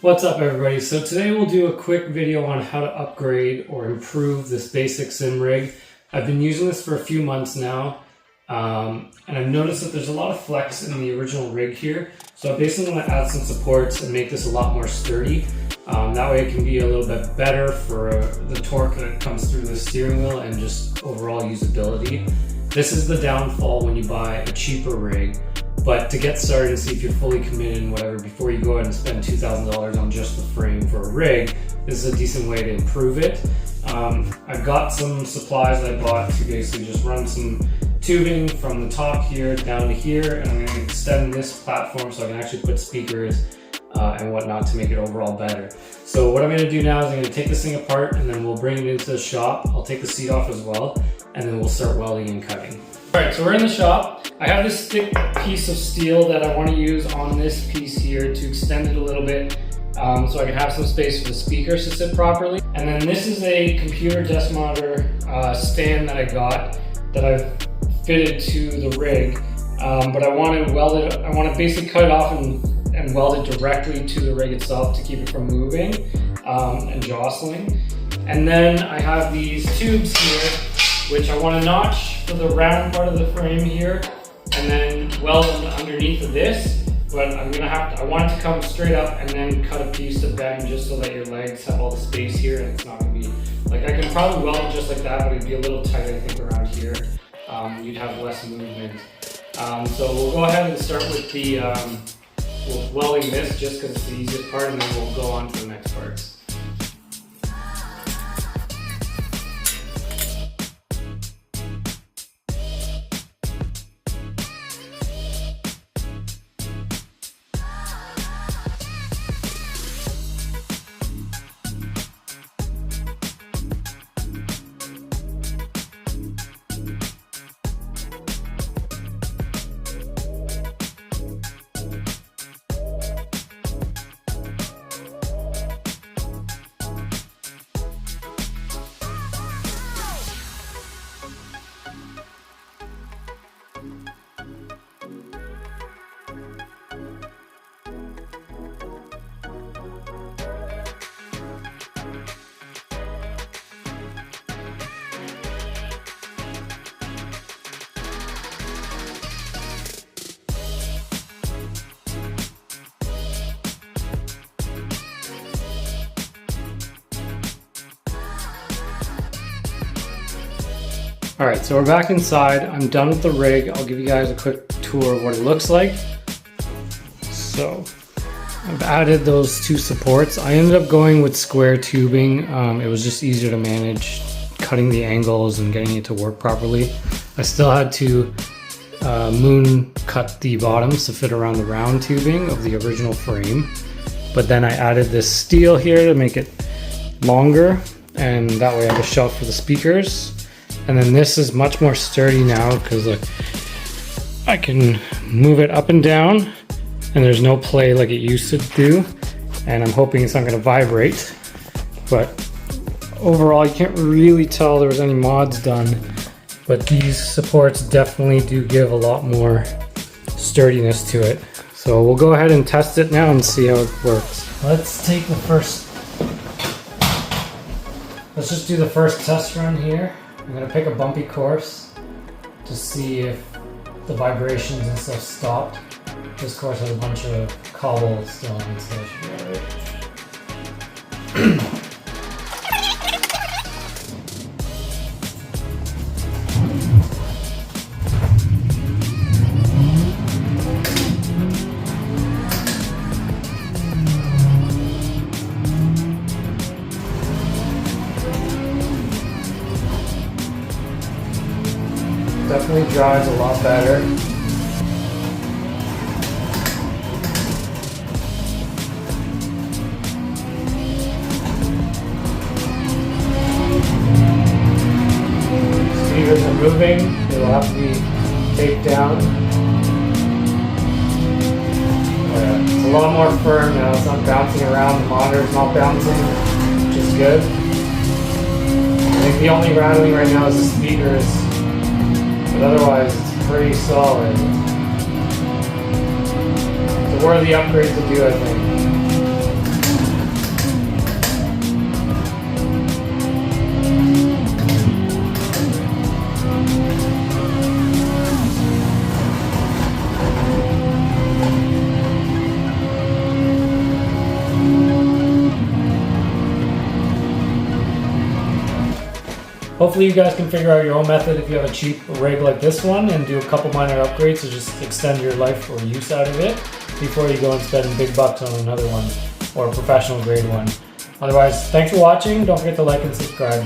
What's up everybody? So today we'll do a quick video on how to upgrade or improve this basic sim rig. I've been using this for a few months now and I've noticed that there's a lot of flex in the original rig here. So I basically want to add some supports and make this a lot more sturdy. That way it can be a little bit better for the torque that comes through the steering wheel and just overall usability. This is the downfall when you buy a cheaper rig. But to get started and see if you're fully committed and whatever, before you go ahead and spend $2,000 on just the frame for a rig, this is a decent way to improve it. I've got some supplies that I bought to basically just run some tubing from the top here down to here, and I'm going to extend this platform so I can actually put speakers and whatnot to make it overall better. So what I'm going to do now is I'm going to take this thing apart and then we'll bring it into the shop. I'll take the seat off as well, and then we'll start welding and cutting. Alright, so we're in the shop. I have this thick piece of steel that I want to use on this piece here to extend it a little bit so I can have some space for the speakers to sit properly. And then this is a computer desk monitor stand that I got that I've fitted to the rig, but I want to weld it. I want to basically cut it off and weld it directly to the rig itself to keep it from moving and jostling. And then I have these tubes here, which I want to notch for the round part of the frame here, and then weld underneath of this. But I want it to come straight up and then cut a piece to bend just so that your legs have all the space here, and it's not going to be like, I can probably weld it just like that, but it'd be a little tight I think around here. You'd have less movement. So we'll go ahead and start with the welding this just because it's the easiest part, and then we'll go on to the next parts. Alright, so we're back inside. I'm done with the rig. I'll give you guys a quick tour of what it looks like. So, I've added those two supports. I ended up going with square tubing. It was just easier to manage cutting the angles and getting it to work properly. I still had to moon cut the bottoms to fit around the round tubing of the original frame. But then I added this steel here to make it longer, and that way I have a shelf for the speakers. And then this is much more sturdy now because look, I can move it up and down and there's no play like it used to do. And I'm hoping it's not going to vibrate. But overall, you can't really tell there was any mods done. But these supports definitely do give a lot more sturdiness to it. So we'll go ahead and test it now and see how it works. Let's take the first, let's just do the first test run here. I'm going to pick a bumpy course to see if the vibrations and stuff stopped. This course has a bunch of cobble still on it, so it should be alright. Definitely drives a lot better. Speakers are moving, it'll have to be taped down. It's a lot more firm now, it's not bouncing around, the monitor's not bouncing, which is good. I think the only rattling right now is the speakers. But otherwise it's pretty solid. So what are the upgrades to do, I think? Hopefully you guys can figure out your own method if you have a cheap rig like this one and do a couple minor upgrades to just extend your life or use out of it before you go and spend big bucks on another one or a professional grade one. Otherwise, thanks for watching. Don't forget to like and subscribe.